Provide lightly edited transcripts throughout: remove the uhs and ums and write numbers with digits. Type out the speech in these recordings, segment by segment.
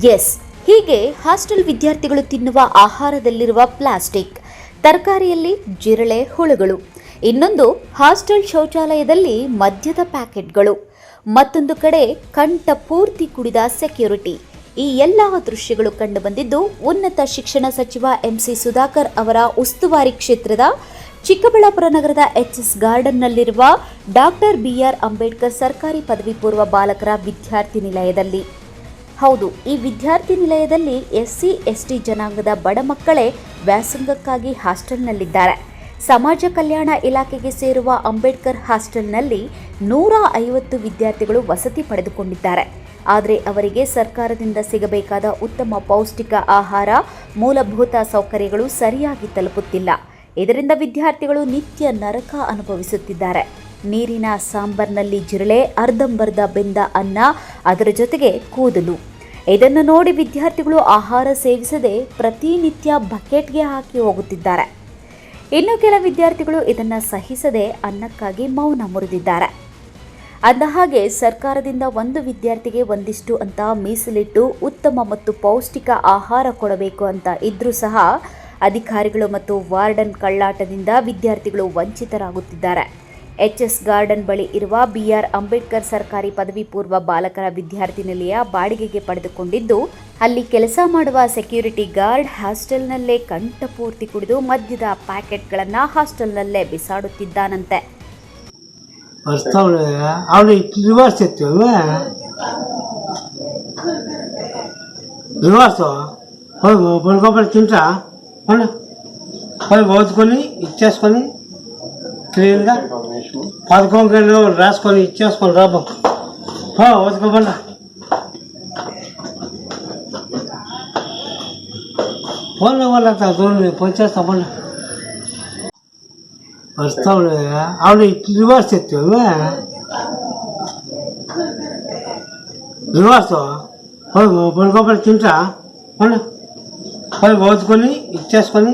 S, ಹೀಗೆ hostel ವಿದ್ಯಾರ್ಥಿಗಳು ತಿನ್ನುವ ಆಹಾರದಲ್ಲಿರುವ ಪ್ಲಾಸ್ಟಿಕ್, ತರಕಾರಿಯಲ್ಲಿ ಜಿರಳೆ ಹುಳುಗಳು, ಇನ್ನೊಂದು ಹಾಸ್ಟೆಲ್ ಶೌಚಾಲಯದಲ್ಲಿ ಮದ್ಯದ ಪ್ಯಾಕೆಟ್ಗಳು, ಮತ್ತೊಂದು ಕಡೆ ಕಂಠ ಪೂರ್ತಿ ಕುಡಿದ ಸೆಕ್ಯೂರಿಟಿ. ಈ ಎಲ್ಲ ದೃಶ್ಯಗಳು ಕಂಡುಬಂದಿದ್ದು ಉನ್ನತ ಶಿಕ್ಷಣ ಸಚಿವ ಎಂಸಿ ಸುಧಾಕರ್ ಅವರ ಉಸ್ತುವಾರಿ ಕ್ಷೇತ್ರದ ಚಿಕ್ಕಬಳ್ಳಾಪುರ ನಗರದ ಎಚ್ಎಸ್ ಗಾರ್ಡನ್ನಲ್ಲಿರುವ ಡಾಕ್ಟರ್ ಬಿಆರ್ ಅಂಬೇಡ್ಕರ್ ಸರ್ಕಾರಿ ಪದವಿ ಪೂರ್ವ ಬಾಲಕರ ವಿದ್ಯಾರ್ಥಿ ನಿಲಯದಲ್ಲಿ. ಹೌದು, ಈ ವಿದ್ಯಾರ್ಥಿ ನಿಲಯದಲ್ಲಿ ಎಸ್ಸಿ ಎಸ್ಟಿ ಜನಾಂಗದ ಬಡ ಮಕ್ಕಳೇ ವ್ಯಾಸಂಗಕ್ಕಾಗಿ ಹಾಸ್ಟೆಲ್ನಲ್ಲಿದ್ದಾರೆ. ಸಮಾಜ ಕಲ್ಯಾಣ ಇಲಾಖೆಗೆ ಸೇರುವ ಅಂಬೇಡ್ಕರ್ ಹಾಸ್ಟೆಲ್ನಲ್ಲಿ 150 ವಿದ್ಯಾರ್ಥಿಗಳು ವಸತಿ ಪಡೆದುಕೊಂಡಿದ್ದಾರೆ. ಆದರೆ ಅವರಿಗೆ ಸರ್ಕಾರದಿಂದ ಸಿಗಬೇಕಾದ ಉತ್ತಮ ಪೌಷ್ಟಿಕ ಆಹಾರ, ಮೂಲಭೂತ ಸೌಕರ್ಯಗಳು ಸರಿಯಾಗಿ ತಲುಪುತ್ತಿಲ್ಲ. ಇದರಿಂದ ವಿದ್ಯಾರ್ಥಿಗಳು ನಿತ್ಯ ನರಕ ಅನುಭವಿಸುತ್ತಿದ್ದಾರೆ. ನೀರಿನ ಸಾಂಬಾರ್ನಲ್ಲಿ ಜಿರಳೆ, ಅರ್ಧಂಬರ್ಧ ಬೆಂದ ಅನ್ನ, ಅದರ ಜೊತೆಗೆ ಕೂದಲು. ಇದನ್ನು ನೋಡಿ ವಿದ್ಯಾರ್ಥಿಗಳು ಆಹಾರ ಸೇವಿಸದೆ ಪ್ರತಿನಿತ್ಯ ಬಕೆಟ್ಗೆ ಹಾಕಿ ಹೋಗುತ್ತಿದ್ದಾರೆ. ಇನ್ನು ಕೆಲ ವಿದ್ಯಾರ್ಥಿಗಳು ಇದನ್ನು ಸಹಿಸದೆ ಅನ್ನಕ್ಕಾಗಿ ಮೌನ ಮುರಿದಿದ್ದಾರೆ. ಅಂದಹಾಗೆ ಸರ್ಕಾರದಿಂದ ಒಂದು ವಿದ್ಯಾರ್ಥಿಗೆ ಒಂದಿಷ್ಟು ಅಂತ ಮೀಸಲಿಟ್ಟು ಉತ್ತಮ ಮತ್ತು ಪೌಷ್ಟಿಕ ಆಹಾರ ಕೊಡಬೇಕು ಅಂತ ಇದ್ರೂ ಸಹ ಅಧಿಕಾರಿಗಳು ಮತ್ತು ವಾರ್ಡನ್ ಕಳ್ಳಾಟದಿಂದ ವಿದ್ಯಾರ್ಥಿಗಳು ವಂಚಿತರಾಗುತ್ತಿದ್ದಾರೆ. ಎಚ್ಎಸ್ ಗಾರ್ಡನ್ ಬಳಿ ಇರುವ ಬಿಆರ್ ಅಂಬೇಡ್ಕರ್ ಸರ್ಕಾರಿ ಪದವಿ ಪೂರ್ವ ಬಾಲಕರ ವಿದ್ಯಾರ್ಥಿ ನಿಲಯ ಬಾಡಿಗೆಗೆ ಪಡೆದುಕೊಂಡಿದ್ದು, ಅಲ್ಲಿ ಕೆಲಸ ಮಾಡುವ ಸೆಕ್ಯೂರಿಟಿ ಗಾರ್ಡ್ ಹಾಸ್ಟೆಲ್ನಲ್ಲೇ ಕಂಠಪೂರ್ತಿ ಕುಡಿದು ಮದ್ಯದ ಪ್ಯಾಕೆಟ್ಗಳನ್ನು ಹಾಸ್ಟೆಲ್ನಲ್ಲೇ ಬಿಸಾಡುತ್ತಿದ್ದಾನಂತೆ. ఓదుకొని ఇచ్చేసుకొని క్లీన్గా పదకొండు రాసుకొని ఇచ్చేసుకొని రాబో ఓదుకోకుండా ఫోన్లో వాళ్ళ దూరం పోచేస్తా పండు వస్తా ఉండదు. ఆవిడ రివర్స్ ఎత్తావు రివర్స్ పడుకోబడి తింటా పండు ఓదుకొని ఇచ్చేసుకొని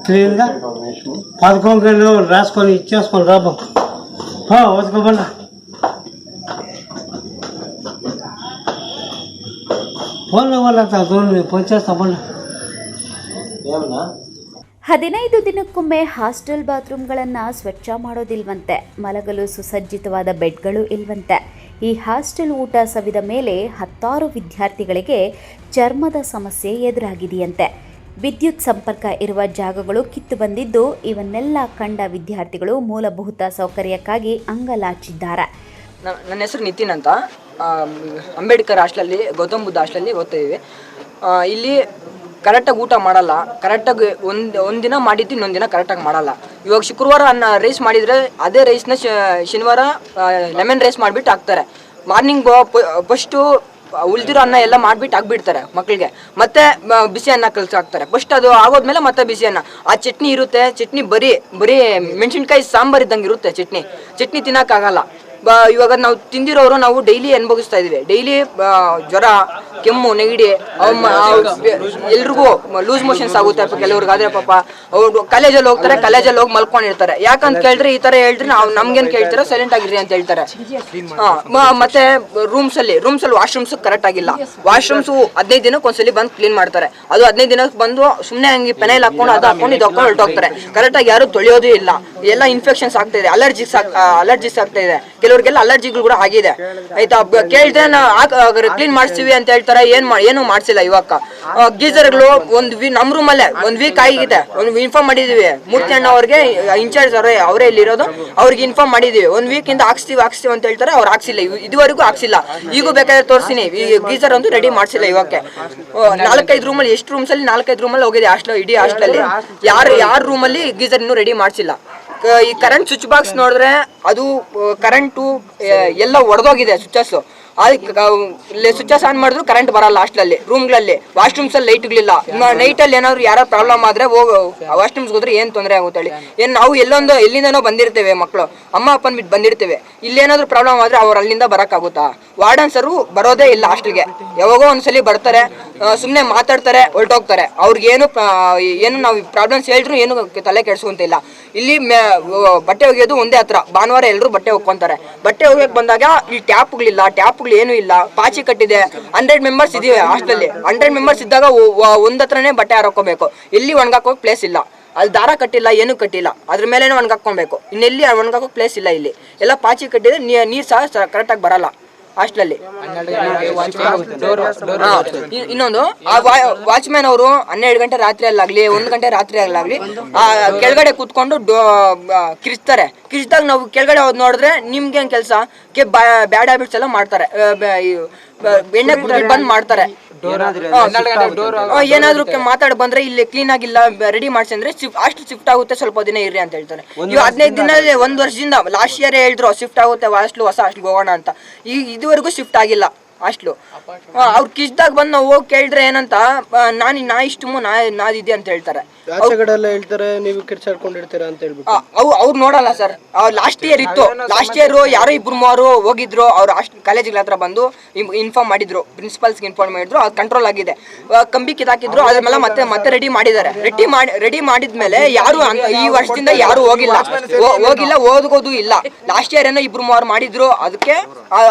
క్లీన్గా పదకొండు రాసుకొని ఇచ్చేసుకొని రాబో ఓదుకోకుండా ఫోన్లో వాళ్ళ దూరం పోచేస్తా పండు. 15 ದಿನಕ್ಕೊಮ್ಮೆ ಹಾಸ್ಟೆಲ್ ಬಾತ್ರೂಮ್ಗಳನ್ನು ಸ್ವಚ್ಛ ಮಾಡೋದಿಲ್ವಂತೆ. ಮಲಗಲು ಸುಸಜ್ಜಿತವಾದ ಬೆಡ್ಗಳು ಇಲ್ವಂತೆ. ಈ ಹಾಸ್ಟೆಲ್ ಊಟ ಸವಿದ ಮೇಲೆ 10 ವಿದ್ಯಾರ್ಥಿಗಳಿಗೆ ಚರ್ಮದ ಸಮಸ್ಯೆ ಎದುರಾಗಿದೆಯಂತೆ. ವಿದ್ಯುತ್ ಸಂಪರ್ಕ ಇರುವ ಜಾಗಗಳು ಕಿತ್ತು ಬಂದಿದ್ದು, ಇವನ್ನೆಲ್ಲ ಕಂಡ ವಿದ್ಯಾರ್ಥಿಗಳು ಮೂಲಭೂತ ಸೌಕರ್ಯಕ್ಕಾಗಿ ಅಂಗಲಾಚಿದ್ದಾರೆ. ನನ್ನ ಹೆಸರು ನಿತಿನ್ ಅಂತ. ಅಂಬೇಡ್ಕರ್ ಹಾಸ್ಟೆಲಲ್ಲಿ, ಗೌತಮ್ ಬುದ್ಧ ಹಾಸ್ಟೆಲಲ್ಲಿ ಓದ್ತಾಯಿದ್ದೀವಿ. ಇಲ್ಲಿ ಕರೆಕ್ಟಾಗಿ ಊಟ ಮಾಡಲ್ಲ. ಕರೆಕ್ಟಾಗಿ ಒಂದಿನ ಮಾಡಿದ್ದು ಇನ್ನೊಂದು ದಿನ ಕರೆಕ್ಟಾಗಿ ಮಾಡಲ್ಲ. ಇವಾಗ ಶುಕ್ರವಾರ ರೈಸ್ ಮಾಡಿದರೆ ಅದೇ ರೈಸ್ನ ಶನಿವಾರ ಲೆಮನ್ ರೈಸ್ ಮಾಡಿಬಿಟ್ಟು ಹಾಕ್ತಾರೆ. ಮಾರ್ನಿಂಗ್ ಫಸ್ಟು ಉಳಿದಿರೋ ಅನ್ನ ಎಲ್ಲ ಮಾಡಿಬಿಟ್ಟು ಹಾಕ್ಬಿಡ್ತಾರೆ ಮಕ್ಕಳಿಗೆ. ಮತ್ತೆ ಬಿಸಿ ಅನ್ನ ಕಲಸಿ ಹಾಕ್ತಾರೆ. ಫಸ್ಟ್ ಅದು ಆಗೋದ್ಮೇಲೆ ಮತ್ತೆ ಬಿಸಿ ಅನ್ನ. ಆ ಚಟ್ನಿ ಇರುತ್ತೆ. ಚಟ್ನಿ ಬರೀ ಮೆಣಸಿನ್ಕಾಯಿ ಸಾಂಬಾರು ಇದ್ದಂಗೆ ಇರುತ್ತೆ. ಚಟ್ನಿ ತಿನ್ನೋಕ್ಕಾಗಲ್ಲ. ಇವಾಗ ನಾವು ತಿಂದಿರೋರು ನಾವು ಡೈಲಿ ಅನುಭವಿಸ್ತಾ ಇದೀವಿ. ಡೈಲಿ ಜ್ವರ, ಕೆಮ್ಮು, ನೆಗಡಿ, ಎಲ್ರಿಗೂ ಲೂಸ್ ಮೋಷನ್ಸ್ ಆಗುತ್ತೆ. ಕೆಲವ್ರಿಗಾದ್ರೆ ಪಾಪ ಅವ್ರು ಕಾಲೇಜಲ್ಲಿ ಹೋಗ್ತಾರೆ, ಕಾಲೇಜಲ್ಲಿ ಹೋಗಿ ಮಲ್ಕೊಂಡಿರ್ತಾರೆ. ಯಾಕಂತ ಕೇಳಿದ್ರೆ ಈ ಥರ ಹೇಳ್ರಿ, ನಾವು ನಮ್ಗೇನು ಕೇಳ್ತೀರಾ, ಸೈಲೆಂಟ್ ಆಗಿರಿ ಅಂತ ಹೇಳ್ತಾರೆ. ಮತ್ತೆ ರೂಮ್ಸಲ್ಲಿ ವಾಶ್ರೂಮ್ಸ್ ಕರೆಕ್ಟ್ ಆಗಿಲ್ಲ. ವಾಶ್ರೂಮ್ಸು 15 ದಿನಕ್ಕೆ ಒಂದ್ಸಲಿ ಬಂದು ಕ್ಲೀನ್ ಮಾಡ್ತಾರೆ. ಅದು 15 ದಿನಕ್ಕೆ ಬಂದು ಸುಮ್ಮನೆ ಹಂಗೆ ಪೆನೈಲ್ ಹಾಕೊಂಡು ಅದು ಹಾಕೊಂಡು ಇದು ಹಾಕೊಂಡು ಹೊರಟೋಗ್ತಾರೆ. ಕರೆಕ್ಟಾಗಿ ಯಾರು ತೊಳೆಯೋದು ಇಲ್ಲ. ಎಲ್ಲ ಇನ್ಫೆಕ್ಷನ್ಸ್ ಆಗ್ತಾ ಇದೆ, ಅಲರ್ಜಿಸ್ ಆಗ್ತಾ ಇದೆ. ಕೆಲವ್ರಿಗೆಲ್ಲ ಅಲರ್ಜಿಗಳು ಕೂಡ ಆಗಿದೆ. ಆಯ್ತಾ, ಕೇಳಿದ್ರೆ ಕ್ಲೀನ್ ಮಾಡಿಸ್ತೀವಿ ಅಂತ ಹೇಳ್ತಾರೆ. ಏನು ಮಾಡಿಸಿಲ್ಲ. ಇವಾಗ ಗೀಸರ್ಗಳು ನಮ್ಮ ರೂಮಲ್ಲೇ 1 ವೀಕ್ ಆಗಿದೆ. ಇನ್ಫಾರ್ಮ್ ಮಾಡಿದೀವಿ. ಮೂರ್ತಿ ಅಣ್ಣ ಅವ್ರಿಗೆ, ಇನ್ಚಾರ್ಜ್ ಅವರೇ ಇಲ್ಲಿರೋದು, ಅವ್ರಿಗೆ ಇನ್ಫಾರ್ಮ್ ಮಾಡಿದೀವಿ. 1 ವೀಕಿಂದ ಹಾಕ್ಸ್ತೀವಿ ಅಂತ ಹೇಳ್ತಾರೆ. ಅವ್ರು ಹಾಕ್ಸಿಲ್ಲ. ಇದುವರೆಗೂ ಹಾಕ್ಸಿಲ್ಲ. ಈಗೂ ಬೇಕಾದ್ರೆ ತೋರಿಸ್ತೀನಿ. ಈ ಗೀಸರ್ ಒಂದು ರೆಡಿ ಮಾಡಿಸಿಲ್ಲ. ಇವಕ್ಕೆ 4-5 ರೂಮಲ್ಲಿ, ಎಷ್ಟು ರೂಮ್ಸಲ್ಲಿ 4-5 ರೂಮಲ್ಲಿ ಹೋಗಿದೆ ಇಡೀ ಹಾಸ್ಟೆಲಲ್ಲಿ. ಯಾರು ರೂಮಲ್ಲಿ ಗೀಸರ್ ಇನ್ನೂ ರೆಡಿ ಮಾಡಿಸಿಲ್ಲ. ಈ ಕರೆಂಟ್ ಸ್ವಿಚ್ ಬಾಕ್ಸ್ ನೋಡಿದ್ರೆ ಅದು ಕರೆಂಟು ಎಲ್ಲ ಒಡೆದೋಗಿದೆ. ಸ್ವಿಚಸ್ ಸ್ವಿಚಸ್ ಆನ್ ಮಾಡಿದ್ರು ಕರೆಂಟ್ ಬರಲ್ಲ. ಹಾಸ್ಟೆಲಲ್ಲಿ ರೂಮ್ಗಳಲ್ಲಿ ವಾಶ್ರೂಮ್ಸಲ್ಲಿ ಲೈಟ್ಗಳಿಲ್ಲ. ನೈಟಲ್ಲಿ ಏನಾದ್ರು ಯಾರೋ ಪ್ರಾಬ್ಲಮ್ ಆದರೆ ವಾಶ್ರೂಮ್ಸ್ಗೆ ಹೋದ್ರೆ ಏನು ತೊಂದರೆ ಆಗುತ್ತೆ ಹೇಳಿ. ಏನು ನಾವು ಎಲ್ಲಿಂದನೋ ಬಂದಿರ್ತೇವೆ, ಮಕ್ಕಳು ಅಮ್ಮ ಅಪ್ಪನ ಬಿಟ್ಟು ಬಂದಿರ್ತೇವೆ. ಇಲ್ಲೇನಾದ್ರೂ ಪ್ರಾಬ್ಲಮ್ ಆದರೆ ಅವ್ರು ಅಲ್ಲಿಂದ ಬರೋಕ್ಕಾಗುತ್ತಾ? ವಾರ್ಡನ್ಸರು ಬರೋದೇ ಇಲ್ಲ ಹಾಸ್ಟೆಲ್ಗೆ. ಯಾವಾಗೋ ಒಂದ್ಸಲಿ ಬರ್ತಾರೆ, ಸುಮ್ಮನೆ ಮಾತಾಡ್ತಾರೆ, ಹೊರಟೋಗ್ತಾರೆ. ಅವ್ರಿಗೇನು ಏನು ನಾವು ಪ್ರಾಬ್ಲಮ್ಸ್ ಹೇಳಿದ್ರು ಏನು ತಲೆ ಕೆಡಿಸ್ಕೊಂತಿಲ್ಲ. ಇಲ್ಲಿ ಬಟ್ಟೆ ಒಗೆಯೋದು ಒಂದೇ ಹತ್ರ, ಭಾನುವಾರ ಎಲ್ಲರೂ ಬಟ್ಟೆ ಒಗ್ಕೊಂತಾರೆ. ಬಟ್ಟೆ ಒಗೆಯಕ್ಕೆ ಬಂದಾಗ ಈ ಟ್ಯಾಪ್ಗಳು ಏನೂ ಇಲ್ಲ, ಪಾಚಿ ಕಟ್ಟಿದೆ. 100 ಮೆಂಬರ್ಸ್ ಇದೀವಿ ಹಾಸ್ಟೆಲಲ್ಲಿ. 100 ಮೆಂಬರ್ಸ್ ಇದ್ದಾಗ ಒಂದ್ ಹತ್ರನೇ ಬಟ್ಟೆ ಹಾಕೋಬೇಕು. ಎಲ್ಲಿ ಒಣಗಾಕೋಕ್ ಪ್ಲೇಸ್ ಇಲ್ಲ, ಅಲ್ಲಿ ದಾರ ಕಟ್ಟಿಲ್ಲ, ಏನೂ ಕಟ್ಟಿಲ್ಲ, ಅದ್ರ ಮೇಲೇನೆ ಒಣಗಾಕೊಬೇಕು. ಇನ್ನೆಲ್ಲಿ ಒಣಗಾಕೋಕ್ ಪ್ಲೇಸ್ ಇಲ್ಲ. ಇಲ್ಲಿ ಎಲ್ಲ ಪಾಚಿ ಕಟ್ಟಿದೆ, ನೀರು ಸಹ ಕರೆಕ್ಟಾಗಿ ಬರಲ್ಲ ಹಾಸ್ಟೆಲಲ್ಲಿ. ಇನ್ನೊಂದು ವಾಚ್ಮ್ಯಾನ್ ಅವರು 12 ಗಂಟೆ ರಾತ್ರಿಯಲ್ಲಾಗ್ಲಿ 1 ಗಂಟೆ ರಾತ್ರಿಯಲ್ಲಾಗ್ಲಿ ಕೆಳಗಡೆ ಕೂತ್ಕೊಂಡು ಕಿರಿಸ್ತಾರೆ. ಕಿರಿಸಿದಾಗ ನಾವು ಕೆಳಗಡೆ ಹೋದ್ ನೋಡಿದ್ರೆ ನಿಮ್ಗೆ ಕೆಲಸ ಬ್ಯಾಡ್ ಹ್ಯಾಬಿಟ್ಸ್ ಎಲ್ಲ ಮಾಡ್ತಾರೆ. ಎಣ್ಣೆ ಕುಡಿದು ಬಂದ್ ಮಾಡ್ತಾರೆ. ಏನಾದ್ರು ಮಾತಾಡ್ ಬಂದ್ರೆ ಇಲ್ಲಿ ಕ್ಲೀನ್ ಆಗಿಲ್ಲ, ರೆಡಿ ಮಾಡ್ಸಿ ಅಂದ್ರೆ ಅಷ್ಟು ಶಿಫ್ಟ್ ಆಗುತ್ತೆ, ಸ್ವಲ್ಪ ದಿನ ಇರ್ರಿ ಅಂತ ಹೇಳ್ತಾರೆ. ಇವ್ 15 ದಿನ 1 ವರ್ಷದಿಂದ ಲಾಸ್ಟ್ ಇಯರ್ ಹೇಳಿದ್ರು ಶಿಫ್ಟ್ ಆಗುತ್ತೆ ಹಾಸ್ಟ್ಲು, ಹೊಸ ಹಾಸ್ಟ್ಲಿಗೆ ಹೋಗೋಣ ಅಂತ. ಇದುವರೆಗೂ ಶಿಫ್ಟ್ ಆಗಿಲ್ಲ ಹಾಸ್ಟ್ಲು. ಅವ್ರು ಕಿಸ್ದಾಗ ಬಂದು ನಾವು ಹೋಗಿ ಕೇಳಿದ್ರೆ ಏನಂತ, ನಾ ಇಷ್ಟು ನಾದಿದ್ದೆ ಅಂತ ಹೇಳ್ತಾರೆ. ಹೇಳ್ತಾರೆ ನೀವು ಕಿರ್ಚಾಡ್ಕೊಂಡಿರ್ತೀರಾ ಅಂತ ಹೇಳ್ಬಿಟ್ಟು ಅವ್ರು ನೋಡಲ್ಲ ಸರ್. ಲಾಸ್ಟ್ ಇಯರ್ ಇತ್ತು, ಲಾಸ್ಟ್ ಇಯರ್ ಯಾರೋ 2-3 ಹೋಗಿದ್ರು. ಅವ್ರು ಕಾಲೇಜಿಗಳ ಹತ್ರ ಬಂದು ಇನ್ಫಾರ್ಮ್ ಮಾಡಿದ್ರು, ಪ್ರಿನ್ಸಿಪಲ್ಸ್ಗೆ ಇನ್ಫಾರ್ಮ್ ಮಾಡಿದ್ರು. ಅದು ಕಂಟ್ರೋಲ್ ಆಗಿದೆ. ಕಂಬಿ ಕಿತ್ತಾಕಿದ್ರು, ಅದ್ರ ಮೇಲೆ ಮತ್ತೆ ರೆಡಿ ಮಾಡಿದ್ದಾರೆ. ರೆಡಿ ಮಾಡಿದ್ಮೇಲೆ ಯಾರು ಈ ವರ್ಷದಿಂದ ಯಾರು ಹೋಗಿಲ್ಲ, ಓದೋದು ಇಲ್ಲ. ಲಾಸ್ಟ್ ಇಯರ್ ಏನೋ 2-3 ಮಾಡಿದ್ರು, ಅದಕ್ಕೆ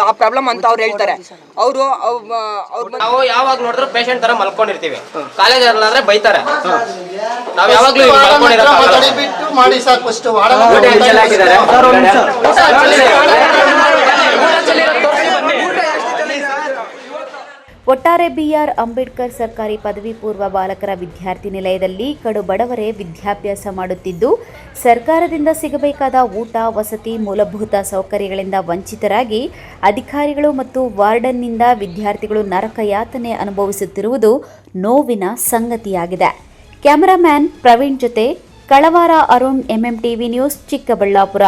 ಆ ಪ್ರಾಬ್ಲಮ್ ಅಂತ ಅವ್ರು ಹೇಳ್ತಾರೆ. ನಾವು ಯಾವಾಗ ನೋಡಿದ್ರು ಪೇಷಂಟ್ ತರ ಮಲ್ಕೊಂಡಿರ್ತೀವಿ. ಕಾಲೇಜ್ ಆದ್ರೆ ಬೈತಾರೆ. ನಾವು ಯಾವಾಗ್ಲೂ ಮಾಡಿ ಸಾಕು ಫಸ್ಟ್ ಒಟ್ಟಾರೆ ಬಿಆರ್ ಅಂಬೇಡ್ಕರ್ ಸರ್ಕಾರಿ ಪದವಿ ಪೂರ್ವ ಬಾಲಕರ ವಿದ್ಯಾರ್ಥಿ ನಿಲಯದಲ್ಲಿ ಕಡು ಬಡವರೇ ವಿದ್ಯಾಭ್ಯಾಸ ಮಾಡುತ್ತಿದ್ದು, ಸರ್ಕಾರದಿಂದ ಸಿಗಬೇಕಾದ ಊಟ, ವಸತಿ, ಮೂಲಭೂತ ಸೌಕರ್ಯಗಳಿಂದ ವಂಚಿತರಾಗಿ ಅಧಿಕಾರಿಗಳು ಮತ್ತು ವಾರ್ಡನ್ನಿಂದ ವಿದ್ಯಾರ್ಥಿಗಳು ನರಕ ಯಾತನೆ ಅನುಭವಿಸುತ್ತಿರುವುದು ನೋವಿನ ಸಂಗತಿಯಾಗಿದೆ. ಕ್ಯಾಮರಾಮ್ಯಾನ್ ಪ್ರವೀಣ್ ಜೊತೆ Kalavara Arun, MM TV news, Chikkaballapur.